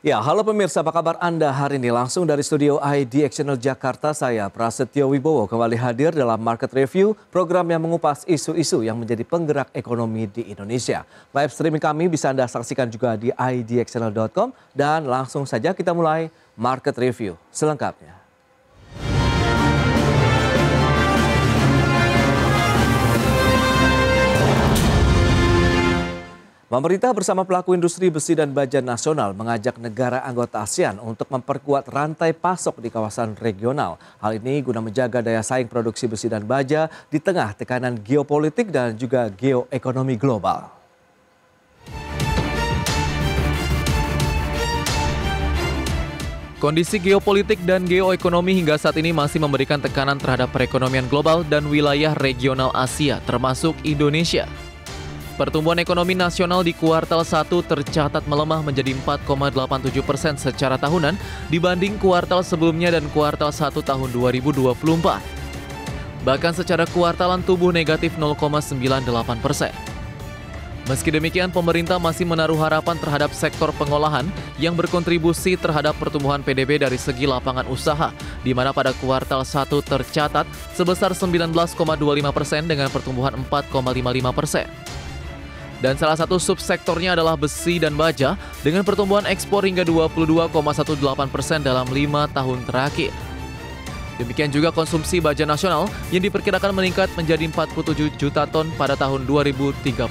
Ya, halo pemirsa, apa kabar Anda hari ini? Langsung dari studio IDXchannel Jakarta, saya Prasetyo Wibowo kembali hadir dalam Market Review, program yang mengupas isu-isu yang menjadi penggerak ekonomi di Indonesia. Live streaming kami bisa Anda saksikan juga di idxchannel.com dan langsung saja kita mulai Market Review selengkapnya. Pemerintah bersama pelaku industri besi dan baja nasional mengajak negara anggota ASEAN untuk memperkuat rantai pasok di kawasan regional. Hal ini guna menjaga daya saing produksi besi dan baja di tengah tekanan geopolitik dan juga geoekonomi global. Kondisi geopolitik dan geoekonomi hingga saat ini masih memberikan tekanan terhadap perekonomian global dan wilayah regional Asia, termasuk Indonesia. Pertumbuhan ekonomi nasional di kuartal 1 tercatat melemah menjadi 4,87% secara tahunan dibanding kuartal sebelumnya dan kuartal 1 tahun 2024. Bahkan secara kuartalan tumbuh negatif 0,98%. Meski demikian, pemerintah masih menaruh harapan terhadap sektor pengolahan yang berkontribusi terhadap pertumbuhan PDB dari segi lapangan usaha, di mana pada kuartal 1 tercatat sebesar 19,25% dengan pertumbuhan 4,55%. Dan salah satu subsektornya adalah besi dan baja dengan pertumbuhan ekspor hingga 22,18% dalam 5 tahun terakhir. Demikian juga konsumsi baja nasional yang diperkirakan meningkat menjadi 47 juta ton pada tahun 2035.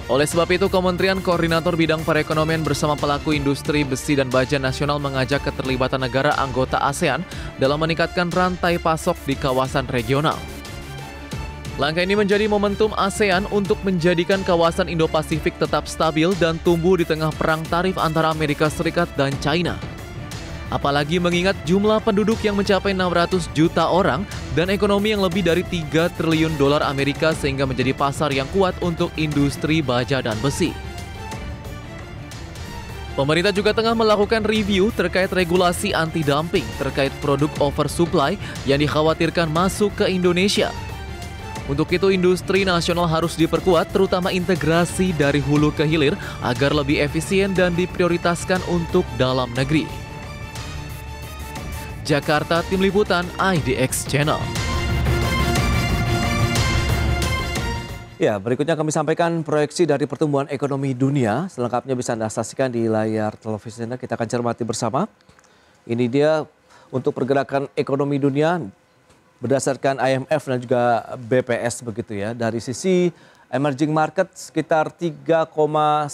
Oleh sebab itu, Kementerian Koordinator Bidang Perekonomian bersama pelaku industri besi dan baja nasional mengajak keterlibatan negara anggota ASEAN dalam meningkatkan rantai pasok di kawasan regional. Langkah ini menjadi momentum ASEAN untuk menjadikan kawasan Indo-Pasifik tetap stabil dan tumbuh di tengah perang tarif antara Amerika Serikat dan China. Apalagi mengingat jumlah penduduk yang mencapai 600 juta orang dan ekonomi yang lebih dari 3 triliun dolar Amerika sehingga menjadi pasar yang kuat untuk industri baja dan besi. Pemerintah juga tengah melakukan review terkait regulasi anti-dumping terkait produk oversupply yang dikhawatirkan masuk ke Indonesia. Untuk itu, industri nasional harus diperkuat, terutama integrasi dari hulu ke hilir agar lebih efisien dan diprioritaskan untuk dalam negeri. Jakarta, Tim Liputan IDX Channel. Ya, berikutnya kami sampaikan proyeksi dari pertumbuhan ekonomi dunia. Selengkapnya bisa Anda saksikan di layar televisi Anda. Kita akan cermati bersama. Ini dia untuk pergerakan ekonomi dunia berdasarkan IMF dan juga BPS begitu ya. Dari sisi emerging market sekitar 3,9%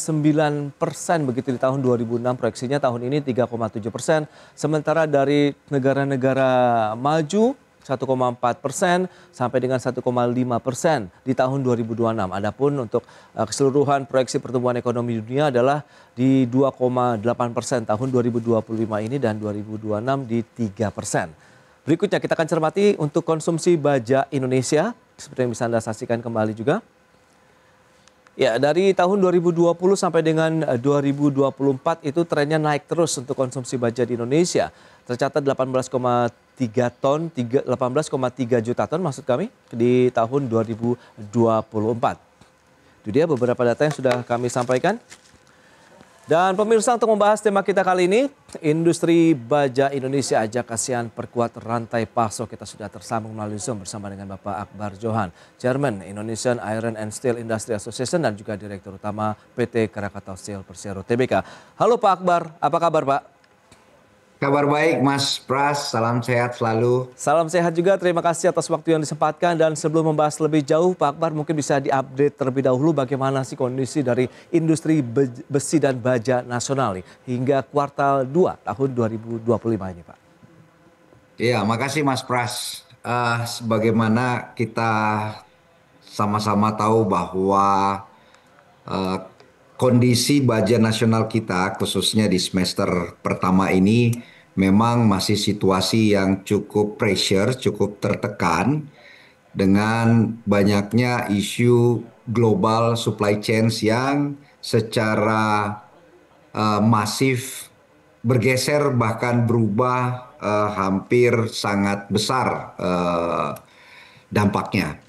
begitu di tahun 2006, proyeksinya tahun ini 3,7%. Sementara dari negara-negara maju 1,4% sampai dengan 1,5% di tahun 2026. Adapun untuk keseluruhan proyeksi pertumbuhan ekonomi dunia adalah di 2,8% tahun 2025 ini dan 2026 di 3%. Berikutnya kita akan cermati untuk konsumsi baja Indonesia, seperti yang bisa Anda saksikan kembali juga. Ya, dari tahun 2020 sampai dengan 2024 itu trennya naik terus untuk konsumsi baja di Indonesia. Tercatat 18,3 juta ton maksud kami di tahun 2024. Itu dia beberapa data yang sudah kami sampaikan. Dan pemirsa, untuk membahas tema kita kali ini, industri baja Indonesia ajak ASEAN perkuat rantai pasok. Kita sudah tersambung melalui Zoom bersama dengan Bapak Akbar Johan, Chairman Indonesian Iron and Steel Industry Association dan juga Direktur Utama PT Krakatau Steel Persero Tbk. Halo Pak Akbar, apa kabar Pak? Kabar baik Mas Pras, salam sehat selalu. Salam sehat juga, terima kasih atas waktu yang disempatkan. Dan sebelum membahas lebih jauh, Pak Akbar mungkin bisa diupdate terlebih dahulu bagaimana sih kondisi dari industri besi dan baja nasional hingga kuartal 2 tahun 2025 ini Pak. Iya, makasih Mas Pras. Sebagaimana kita sama-sama tahu bahwa kondisi baja nasional kita khususnya di semester pertama ini memang masih situasi yang cukup pressure, cukup tertekan dengan banyaknya isu global supply chains yang secara masif bergeser bahkan berubah hampir sangat besar dampaknya.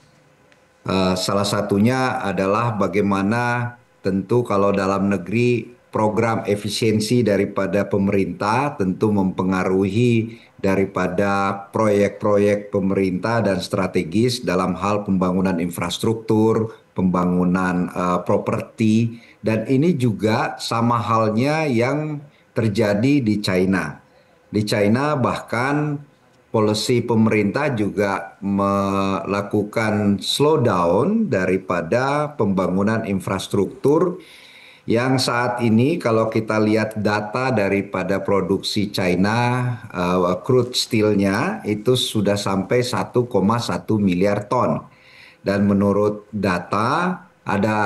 Salah satunya adalah bagaimana tentu kalau dalam negeri program efisiensi daripada pemerintah tentu mempengaruhi daripada proyek-proyek pemerintah dan strategis dalam hal pembangunan infrastruktur, pembangunan properti, dan ini juga sama halnya yang terjadi di China. Di China bahkan policy pemerintah juga melakukan slowdown daripada pembangunan infrastruktur yang saat ini kalau kita lihat data daripada produksi China, crude steel-nya itu sudah sampai 1,1 miliar ton. Dan menurut data ada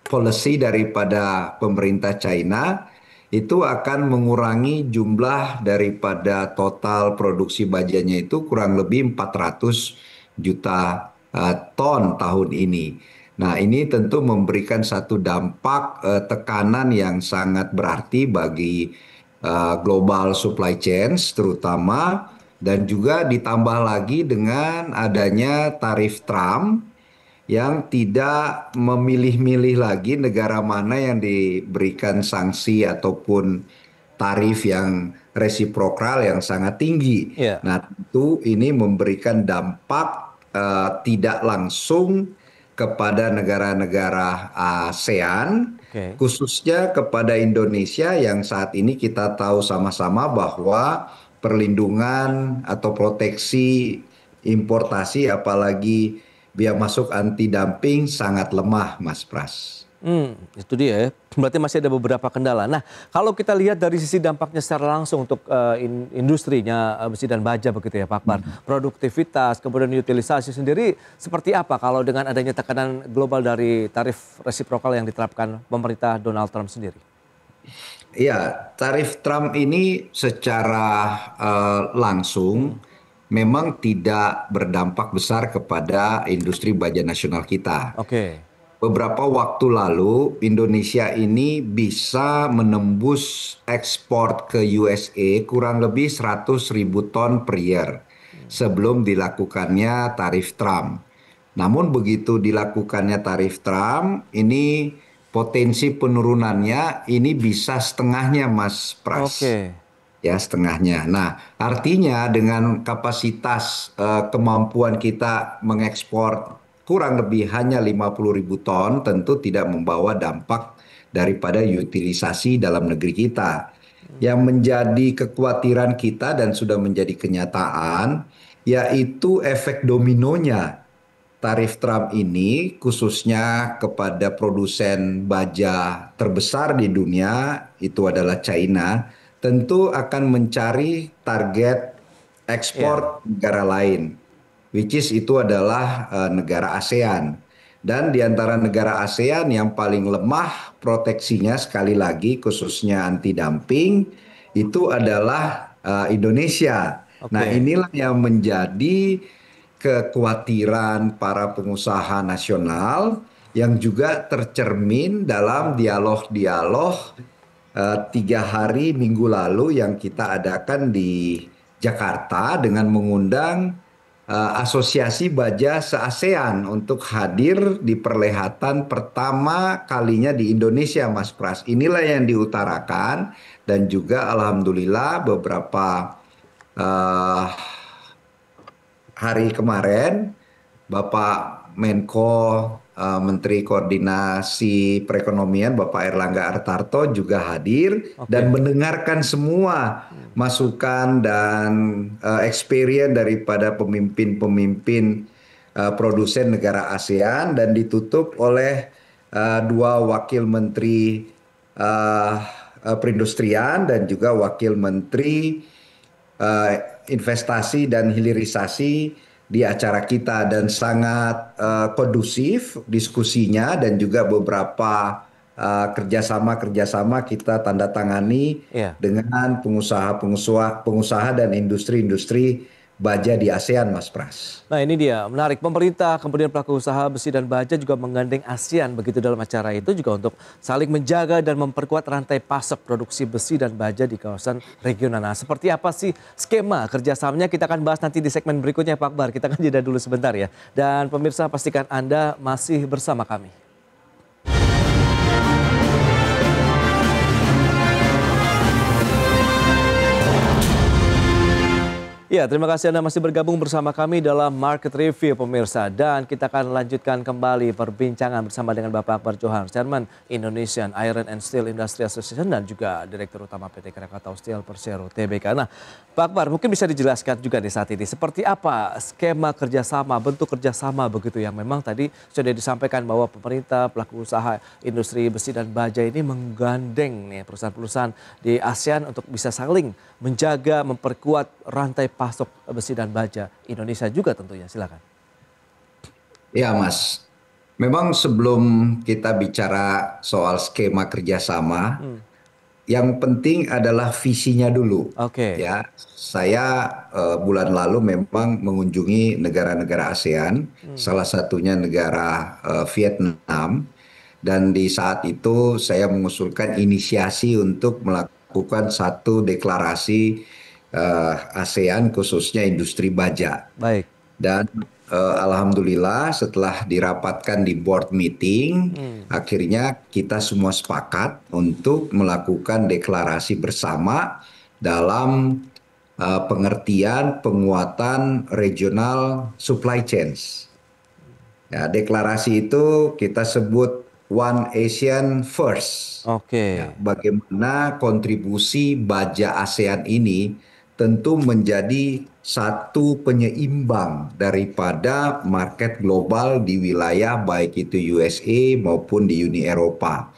policy daripada pemerintah China itu akan mengurangi jumlah daripada total produksi bajanya itu kurang lebih 400 juta ton tahun ini. Nah, ini tentu memberikan satu dampak tekanan yang sangat berarti bagi global supply chains terutama, dan juga ditambah lagi dengan adanya tarif Trump yang tidak memilih-milih lagi negara mana yang diberikan sanksi ataupun tarif yang resiprokal yang sangat tinggi. Ya. Nah, tentu ini memberikan dampak tidak langsung kepada negara-negara ASEAN, khususnya kepada Indonesia yang saat ini kita tahu sama-sama bahwa perlindungan atau proteksi importasi apalagi biaya masuk anti dumping sangat lemah, Mas Pras. Itu dia ya. Berarti masih ada beberapa kendala. Nah, kalau kita lihat dari sisi dampaknya secara langsung untuk industrinya besi dan baja begitu ya Pak Akbar. Produktivitas, kemudian utilisasi sendiri seperti apa kalau dengan adanya tekanan global dari tarif resiprokal yang diterapkan pemerintah Donald Trump sendiri? Iya, tarif Trump ini secara langsung memang tidak berdampak besar kepada industri baja nasional kita. Beberapa waktu lalu Indonesia ini bisa menembus ekspor ke USA kurang lebih 100.000 ton per year sebelum dilakukannya tarif Trump. Namun begitu dilakukannya tarif Trump, ini potensi penurunannya ini bisa setengahnya, Mas Pras. Ya, setengahnya. Nah, artinya dengan kapasitas kemampuan kita mengekspor kurang lebih hanya 50.000 ton, tentu tidak membawa dampak daripada utilisasi dalam negeri kita. Yang menjadi kekhawatiran kita dan sudah menjadi kenyataan, yaitu efek dominonya tarif Trump ini, khususnya kepada produsen baja terbesar di dunia, itu adalah China, tentu akan mencari target ekspor negara lain. Which is itu adalah negara ASEAN. Dan di antara negara ASEAN yang paling lemah proteksinya sekali lagi khususnya anti dumping itu adalah Indonesia. Nah, inilah yang menjadi kekhawatiran para pengusaha nasional yang juga tercermin dalam dialog-dialog 3 hari minggu lalu yang kita adakan di Jakarta dengan mengundang Asosiasi Baja se-ASEAN untuk hadir di perhelatan pertama kalinya di Indonesia, Mas Pras. Inilah yang diutarakan dan juga alhamdulillah beberapa hari kemarin Bapak Menko Menteri Koordinasi Perekonomian Bapak Erlangga Hartarto juga hadir dan mendengarkan semua masukan dan experience daripada pemimpin-pemimpin produsen negara ASEAN dan ditutup oleh 2 wakil menteri perindustrian dan juga wakil menteri investasi dan hilirisasi di acara kita, dan sangat kondusif diskusinya dan juga beberapa kerjasama kita tanda tangani dengan pengusaha dan industri-industri baja di ASEAN, Mas Pras. Nah, ini dia menarik, pemerintah kemudian pelaku usaha besi dan baja juga menggandeng ASEAN begitu dalam acara itu juga untuk saling menjaga dan memperkuat rantai pasok produksi besi dan baja di kawasan regional. Nah, seperti apa sih skema kerjasamanya kita akan bahas nanti di segmen berikutnya Pak Akbar. Kita akan jeda dulu sebentar ya. Dan pemirsa pastikan Anda masih bersama kami. Ya, terima kasih Anda masih bergabung bersama kami dalam Market Review pemirsa. Dan kita akan lanjutkan kembali perbincangan bersama dengan Bapak Akbar Johan, Chairman Indonesian Iron and Steel Industry Association dan juga Direktur Utama PT Krakatau Steel Persero Tbk. Nah, Pak Akbar mungkin bisa dijelaskan juga di saat ini seperti apa skema kerjasama, bentuk kerjasama begitu yang memang tadi sudah disampaikan bahwa pemerintah, pelaku usaha industri besi dan baja ini menggandeng nih perusahaan-perusahaan di ASEAN untuk bisa saling menjaga, memperkuat rantai pasok besi dan baja Indonesia juga tentunya. Silakan. Ya Mas, memang sebelum kita bicara soal skema kerjasama, yang penting adalah visinya dulu. Oke. Ya, saya bulan lalu memang mengunjungi negara-negara ASEAN, salah satunya negara Vietnam, dan di saat itu saya mengusulkan inisiasi untuk melakukan satu deklarasi ASEAN khususnya industri baja. Baik. Dan alhamdulillah setelah dirapatkan di board meeting, akhirnya kita semua sepakat untuk melakukan deklarasi bersama dalam pengertian penguatan regional supply chains. Ya, deklarasi itu kita sebut One ASEAN First. Oke. Ya, bagaimana kontribusi baja ASEAN ini tentu menjadi satu penyeimbang daripada market global di wilayah baik itu USA maupun di Uni Eropa.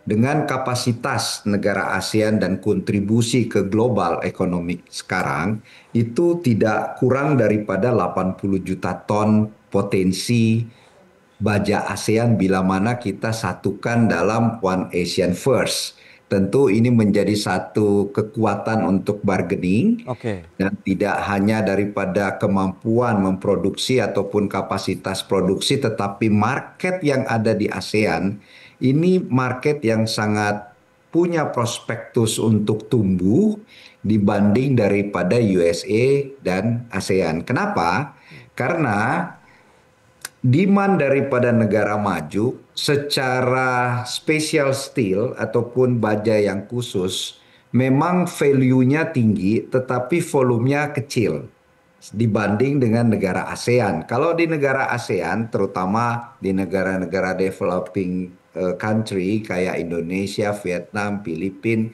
Dengan kapasitas negara ASEAN dan kontribusi ke global ekonomi sekarang itu tidak kurang daripada 80 juta ton potensi baja ASEAN bila mana kita satukan dalam One ASEAN First. Tentu ini menjadi satu kekuatan untuk bargaining. Oke. Dan tidak hanya daripada kemampuan memproduksi ataupun kapasitas produksi, tetapi market yang ada di ASEAN ini market yang sangat punya prospektus untuk tumbuh dibanding daripada USA dan ASEAN. Kenapa? Karena demand daripada negara maju secara special steel ataupun baja yang khusus memang value-nya tinggi tetapi volumenya kecil dibanding dengan negara ASEAN. Kalau di negara ASEAN terutama di negara-negara developing country kayak Indonesia, Vietnam, Filipina,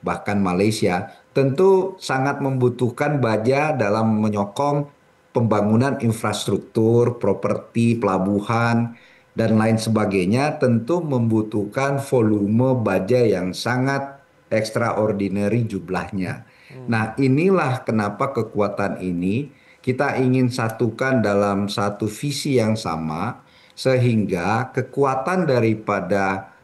bahkan Malaysia tentu sangat membutuhkan baja dalam menyokong pembangunan infrastruktur, properti, pelabuhan, dan lain sebagainya tentu membutuhkan volume baja yang sangat extraordinary jumlahnya. Nah, inilah kenapa kekuatan ini kita ingin satukan dalam satu visi yang sama sehingga kekuatan daripada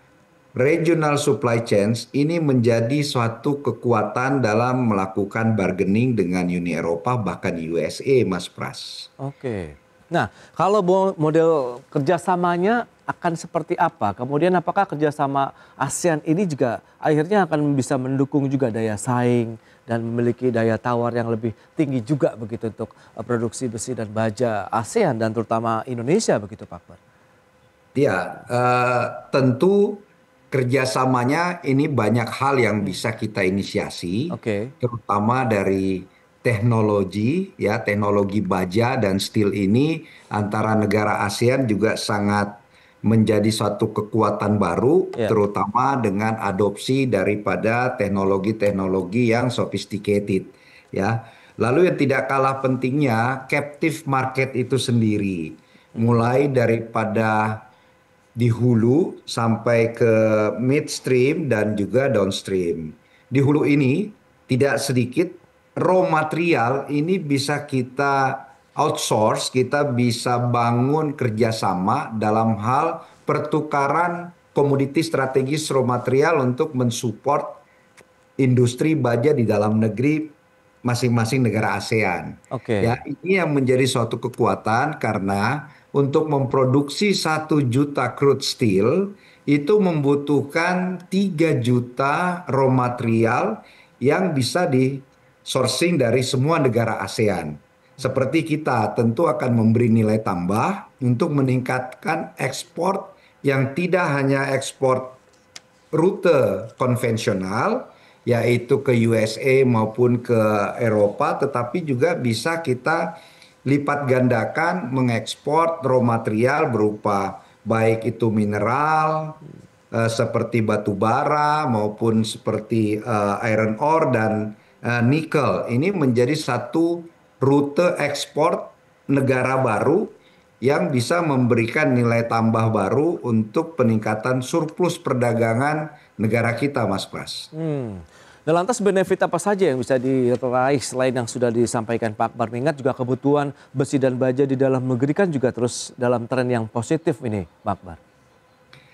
regional supply chains ini menjadi suatu kekuatan dalam melakukan bargaining dengan Uni Eropa bahkan USA, Mas Pras. Oke. Nah, kalau model kerjasamanya akan seperti apa? Kemudian apakah kerjasama ASEAN ini juga akhirnya akan bisa mendukung juga daya saing dan memiliki daya tawar yang lebih tinggi juga begitu untuk produksi besi dan baja ASEAN dan terutama Indonesia begitu Pak Akbar? Ya, tentu kerjasamanya ini banyak hal yang bisa kita inisiasi, terutama dari teknologi, ya teknologi baja dan steel ini antara negara ASEAN juga sangat menjadi suatu kekuatan baru, terutama dengan adopsi daripada teknologi-teknologi yang sophisticated, ya. Lalu yang tidak kalah pentingnya captive market itu sendiri, mulai daripada di hulu sampai ke midstream dan juga downstream. Di hulu ini tidak sedikit raw material ini bisa kita outsource, kita bisa bangun kerjasama dalam hal pertukaran komoditi strategis raw material untuk mensupport industri baja di dalam negeri masing-masing negara ASEAN. Ya, ini yang menjadi suatu kekuatan karena untuk memproduksi 1 juta crude steel itu membutuhkan 3 juta raw material yang bisa di sourcing dari semua negara ASEAN. Seperti kita tentu akan memberi nilai tambah untuk meningkatkan ekspor yang tidak hanya ekspor rute konvensional, yaitu ke USA maupun ke Eropa, tetapi juga bisa kita lipat gandakan mengekspor raw material berupa baik itu mineral seperti batu bara maupun seperti iron ore dan nikel. Ini menjadi satu rute ekspor negara baru yang bisa memberikan nilai tambah baru untuk peningkatan surplus perdagangan negara kita, Mas Pras. Nah, lantas benefit apa saja yang bisa diraih selain yang sudah disampaikan Pak Akbar? Mengingat juga kebutuhan besi dan baja di dalam negeri kan juga terus dalam tren yang positif ini, Pak Akbar.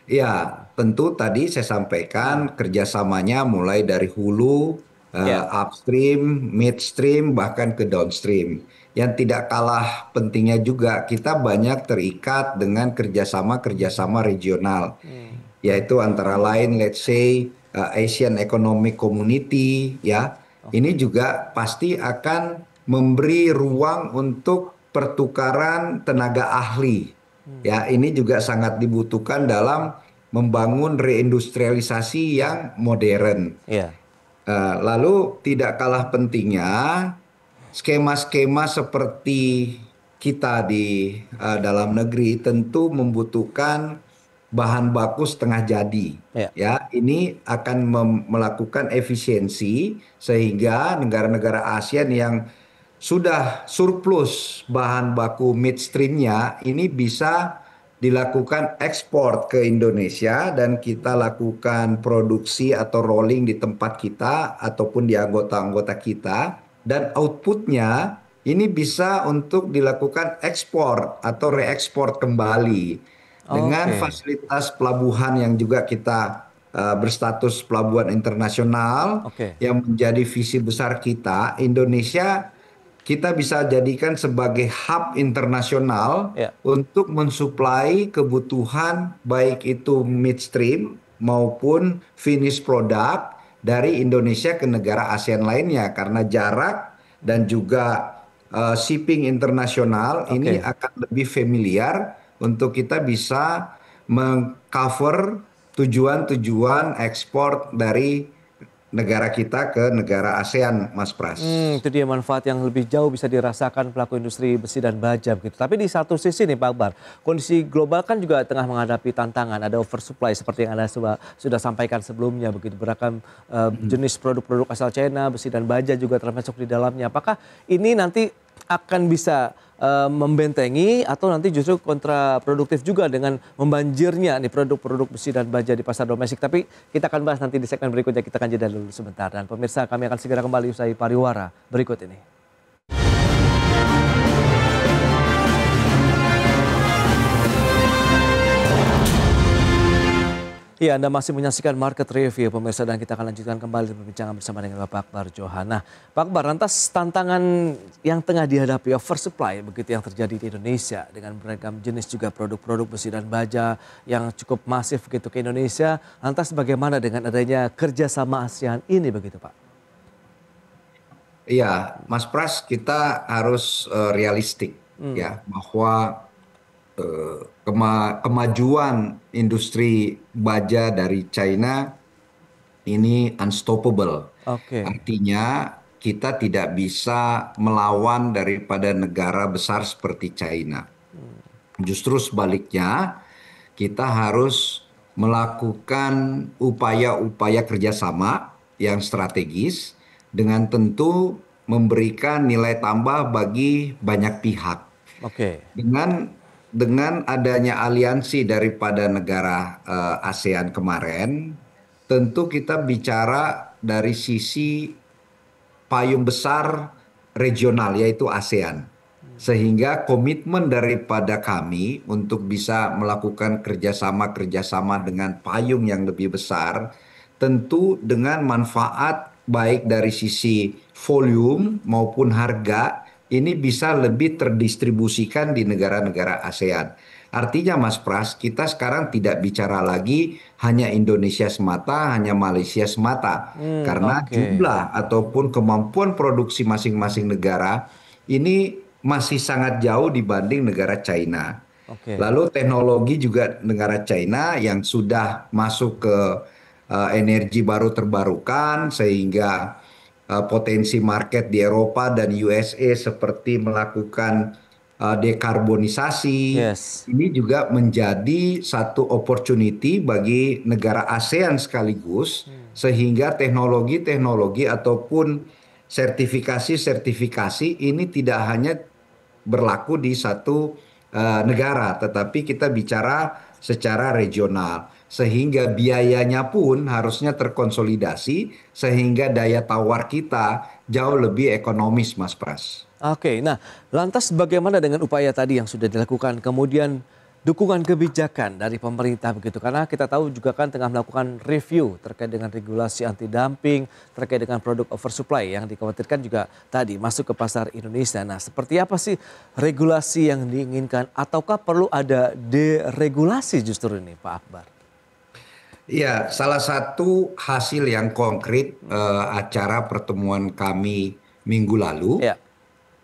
Ya, tentu tadi saya sampaikan kerjasamanya mulai dari hulu, Ya, upstream, midstream, bahkan ke downstream. Yang tidak kalah pentingnya juga kita banyak terikat dengan kerjasama-kerjasama regional, yaitu antara lain let's say Asian Economic Community, ya. Ini oke. juga pasti akan memberi ruang untuk pertukaran tenaga ahli. Ya, ini juga sangat dibutuhkan dalam membangun reindustrialisasi yang modern. Iya, Lalu tidak kalah pentingnya skema-skema seperti kita di dalam negeri tentu membutuhkan bahan baku setengah jadi. iya. Ya, ini akan melakukan efisiensi sehingga negara-negara ASEAN yang sudah surplus bahan baku midstreamnya ini bisa dilakukan ekspor ke Indonesia dan kita lakukan produksi atau rolling di tempat kita ataupun di anggota-anggota kita dan outputnya ini bisa untuk dilakukan ekspor atau reekspor kembali dengan Oke, fasilitas pelabuhan yang juga kita berstatus pelabuhan internasional oke. yang menjadi visi besar kita. Indonesia kita bisa jadikan sebagai hub internasional Ya, untuk mensuplai kebutuhan baik itu midstream maupun finished product dari Indonesia ke negara ASEAN lainnya karena jarak dan juga shipping internasional ini oke. akan lebih familiar untuk kita bisa mengcover tujuan-tujuan ekspor dari negara kita ke negara ASEAN, Mas Pras. Itu dia manfaat yang lebih jauh bisa dirasakan pelaku industri besi dan baja begitu. Tapi di satu sisi nih Pak Akbar, kondisi global kan juga tengah menghadapi tantangan, ada oversupply seperti yang Anda sudah sampaikan sebelumnya begitu. Beragam jenis produk-produk asal China, besi dan baja juga termasuk di dalamnya. Apakah ini nanti akan bisa membentengi atau nanti justru kontraproduktif juga dengan membanjirnya nih produk-produk besi dan baja di pasar domestik. Tapi kita akan bahas nanti di segmen berikutnya, kita akan jeda dulu sebentar. Dan pemirsa, kami akan segera kembali usai pariwara berikut ini. Iya, Anda masih menyaksikan Market Review, pemirsa, dan kita akan lanjutkan kembali perbincangan bersama dengan Bapak Akbar Johan. Nah, Pak Akbar, lantas tantangan yang tengah dihadapi oversupply begitu yang terjadi di Indonesia dengan beragam jenis juga produk-produk besi dan baja yang cukup masif begitu ke Indonesia. Lantas bagaimana dengan adanya kerjasama ASEAN ini begitu, Pak? Iya, Mas Pras, kita harus realistik ya bahwa kemajuan industri baja dari China ini unstoppable. Oke, Artinya kita tidak bisa melawan daripada negara besar seperti China. Justru sebaliknya, kita harus melakukan upaya-upaya kerjasama yang strategis dengan tentu memberikan nilai tambah bagi banyak pihak. oke. Dengan adanya aliansi daripada negara ASEAN kemarin, tentu kita bicara dari sisi payung besar regional yaitu ASEAN. Sehingga komitmen daripada kami untuk bisa melakukan kerjasama-kerjasama dengan payung yang lebih besar, tentu dengan manfaat baik dari sisi volume maupun harga, ini bisa lebih terdistribusikan di negara-negara ASEAN. Artinya Mas Pras, kita sekarang tidak bicara lagi hanya Indonesia semata, hanya Malaysia semata. Karena Oke. jumlah ataupun kemampuan produksi masing-masing negara ini masih sangat jauh dibanding negara China. Oke. Lalu teknologi juga negara China yang sudah masuk ke energi baru terbarukan, sehingga potensi market di Eropa dan USA seperti melakukan dekarbonisasi. Yes. Ini juga menjadi satu opportunity bagi negara ASEAN sekaligus, sehingga teknologi-teknologi ataupun sertifikasi-sertifikasi ini tidak hanya berlaku di satu negara, tetapi kita bicara secara regional, sehingga biayanya pun harusnya terkonsolidasi, sehingga daya tawar kita jauh lebih ekonomis, Mas Pras. Oke, nah lantas bagaimana dengan upaya tadi yang sudah dilakukan, kemudian dukungan kebijakan dari pemerintah begitu? Karena kita tahu juga kan tengah melakukan review terkait dengan regulasi anti dumping, terkait dengan produk oversupply yang dikhawatirkan juga tadi masuk ke pasar Indonesia. Nah, seperti apa sih regulasi yang diinginkan ataukah perlu ada deregulasi justru ini, Pak Akbar? Iya, salah satu hasil yang konkret acara pertemuan kami minggu lalu, Ya,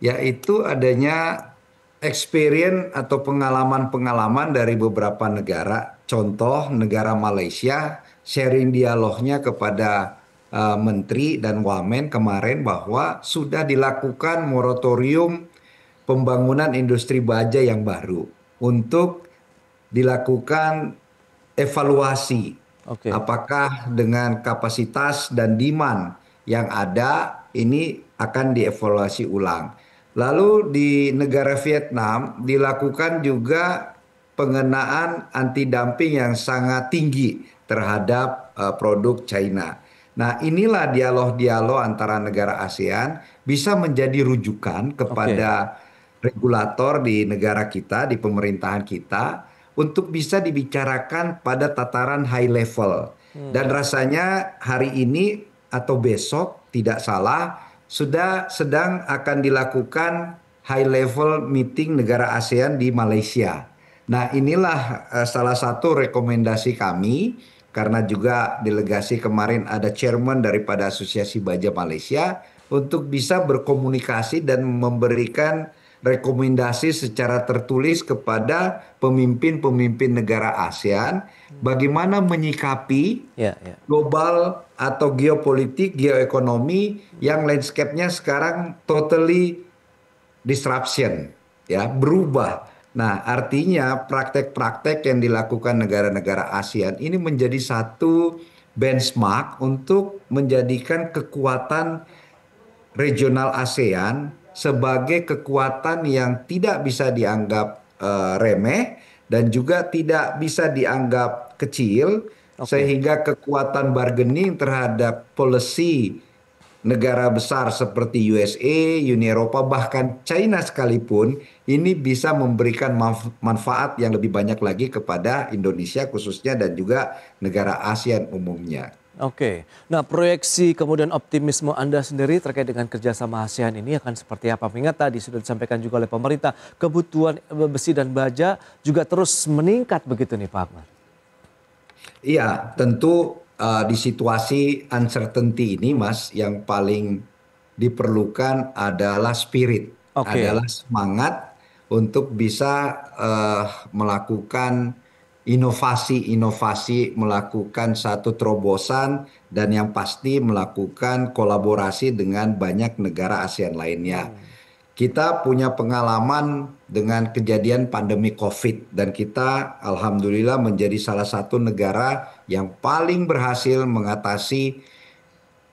yaitu adanya experience atau pengalaman-pengalaman dari beberapa negara. Contoh negara Malaysia sharing dialognya kepada Menteri dan Wamen kemarin bahwa sudah dilakukan moratorium pembangunan industri baja yang baru untuk dilakukan evaluasi oke. apakah dengan kapasitas dan demand yang ada ini akan dievaluasi ulang. Lalu di negara Vietnam dilakukan juga pengenaan anti dumping yang sangat tinggi terhadap produk China. Nah, inilah dialog-dialog antara negara ASEAN bisa menjadi rujukan Oke. kepada regulator di negara kita, di pemerintahan kita, untuk bisa dibicarakan pada tataran high level. Dan rasanya hari ini atau besok tidak salah sudah sedang akan dilakukan high level meeting negara ASEAN di Malaysia. Nah, inilah salah satu rekomendasi kami karena juga delegasi kemarin ada chairman daripada Asosiasi Baja Malaysia untuk bisa berkomunikasi dan memberikan rekomendasi secara tertulis kepada pemimpin-pemimpin negara ASEAN bagaimana menyikapi Ya, ya. global atau geopolitik, geoekonomi yang landscape-nya sekarang totally disruption, ya, berubah. Nah, artinya praktek-praktek yang dilakukan negara-negara ASEAN ini menjadi satu benchmark untuk menjadikan kekuatan regional ASEAN sebagai kekuatan yang tidak bisa dianggap remeh dan juga tidak bisa dianggap kecil, Oke. sehingga kekuatan bargaining terhadap policy negara besar seperti USA, Uni Eropa, bahkan China sekalipun ini bisa memberikan manfaat yang lebih banyak lagi kepada Indonesia khususnya dan juga negara ASEAN umumnya. Oke, nah proyeksi kemudian optimisme Anda sendiri terkait dengan kerjasama ASEAN ini akan seperti apa? Mengingat tadi sudah disampaikan juga oleh pemerintah, kebutuhan besi dan baja juga terus meningkat begitu nih Pak Akbar. Iya, tentu di situasi uncertainty ini, Mas, yang paling diperlukan adalah spirit, Oke, adalah semangat untuk bisa melakukan inovasi-inovasi, melakukan satu terobosan, dan yang pasti melakukan kolaborasi dengan banyak negara ASEAN lainnya. Kita punya pengalaman dengan kejadian pandemi COVID dan kita alhamdulillah menjadi salah satu negara yang paling berhasil mengatasi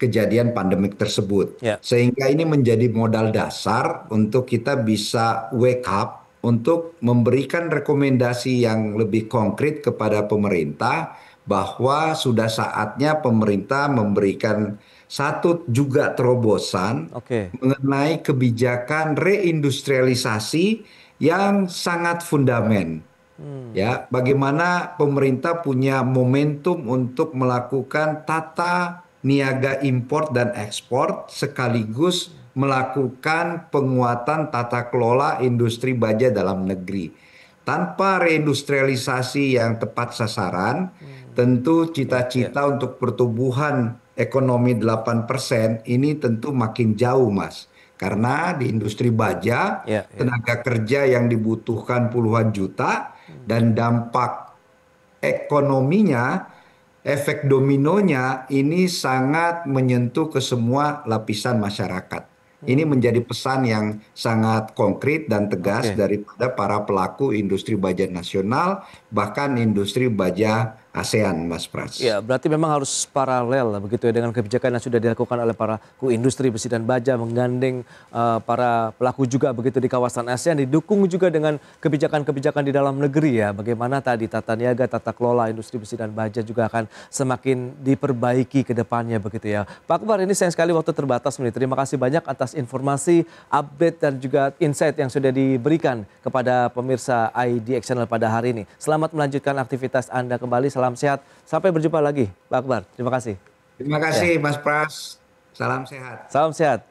kejadian pandemik tersebut. ya. Sehingga ini menjadi modal dasar untuk kita bisa wake up untuk memberikan rekomendasi yang lebih konkret kepada pemerintah bahwa sudah saatnya pemerintah memberikan satu juga terobosan Oke, mengenai kebijakan reindustrialisasi yang sangat fundamental. Ya, bagaimana pemerintah punya momentum untuk melakukan tata niaga impor dan ekspor sekaligus melakukan penguatan tata kelola industri baja dalam negeri. Tanpa reindustrialisasi yang tepat sasaran, tentu ya, ya. cita-cita untuk pertumbuhan ekonomi 8% ini tentu makin jauh, Mas. Karena di industri baja, Ya, ya. tenaga kerja yang dibutuhkan puluhan juta dan dampak ekonominya, efek dominonya ini sangat menyentuh ke semua lapisan masyarakat. Ini menjadi pesan yang sangat konkret dan tegas Oke. daripada para pelaku industri baja nasional, bahkan industri baja ASEAN, Mas Pras. Ya, berarti memang harus paralel lah begitu ya dengan kebijakan yang sudah dilakukan oleh para industri besi dan baja menggandeng para pelaku juga begitu di kawasan ASEAN, didukung juga dengan kebijakan-kebijakan di dalam negeri ya. Bagaimana tadi tata niaga, tata kelola industri besi dan baja juga akan semakin diperbaiki ke depannya begitu ya. Pak Akbar, ini sayang sekali waktu terbatas nih. Terima kasih banyak atas informasi, update dan juga insight yang sudah diberikan kepada pemirsa IDX Channel pada hari ini. Selamat melanjutkan aktivitas Anda kembali. Salam sehat. Sampai berjumpa lagi, Pak Akbar. Terima kasih. Terima Ya, kasih, Mas Pras. Salam sehat. salam sehat.